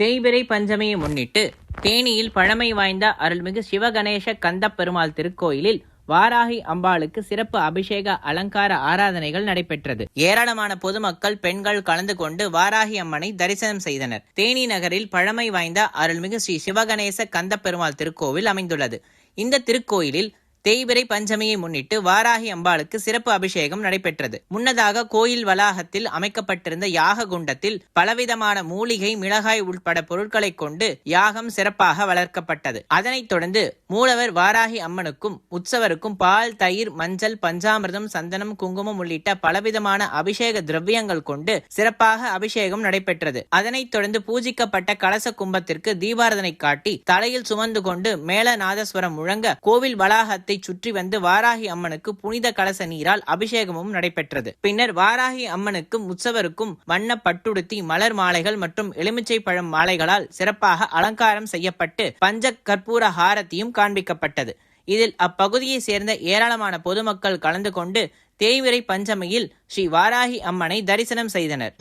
தேய்பிறை பஞ்சமியை முன்னிட்டு தேனியில் பழமை வாய்ந்த அருள்மிகு சிவகணேச கந்தப்பெருமாள் திருக்கோயிலில் வாராகி அம்பாளுக்கு சிறப்பு அபிஷேக அலங்கார ஆராதனைகள் நடைபெற்றது. ஏராளமான பொதுமக்கள் பெண்கள் கலந்து கொண்டு வாராகி அம்மனை தரிசனம் செய்தனர். தேனி நகரில் பழமை வாய்ந்த அருள்மிகு ஸ்ரீ சிவகணேச கந்தப்பெருமாள் திருக்கோவில் அமைந்துள்ளது. இந்த திருக்கோயிலில் தேய்பிறை பஞ்சமியை முன்னிட்டு வாராகி அம்பாளுக்கு சிறப்பு அபிஷேகம் நடைபெற்றது. முன்னதாக கோயில் வளாகத்தில் அமைக்கப்பட்டிருந்த யாக குண்டத்தில் பலவிதமான மூலிகை, மிளகாய் உட்பட பொருட்களை கொண்டு யாகம் சிறப்பாக வளர்க்கப்பட்டது. அதனைத் தொடர்ந்து மூலவர் வாராகி அம்மனுக்கும் உற்சவருக்கும் பால், தயிர், மஞ்சள், பஞ்சாமிர்தம், சந்தனம், குங்குமம் உள்ளிட்ட பலவிதமான அபிஷேக திரவியங்கள் கொண்டு சிறப்பாக அபிஷேகம் நடைபெற்றது. அதனைத் தொடர்ந்து பூஜிக்கப்பட்ட கலச கும்பத்திற்கு தீபாரதனை காட்டி தலையில் சுமந்து கொண்டு மேளநாதஸ்வரம் முழங்க கோவில் வளாகத்தை சுற்றி வந்து வாராகி அம்மனுக்கு புனித கலச நீரால் அபிஷேகமும் நடைபெற்றது. பின்னர் வாராகி அம்மனுக்கும் உற்சவருக்கும் வண்ண பட்டுடுத்தி, மலர் மாலைகள் மற்றும் எலுமிச்சை பழம் மாலைகளால் சிறப்பாக அலங்காரம் செய்யப்பட்டு பஞ்ச கற்பூர ஹாரத்தியும் காண்பிக்கப்பட்டது. இதில் அப்பகுதியை சேர்ந்த ஏராளமான பொதுமக்கள் கலந்து கொண்டு தேய்பிறை பஞ்சமியில் ஸ்ரீ வாராகி அம்மனை தரிசனம் செய்தனர்.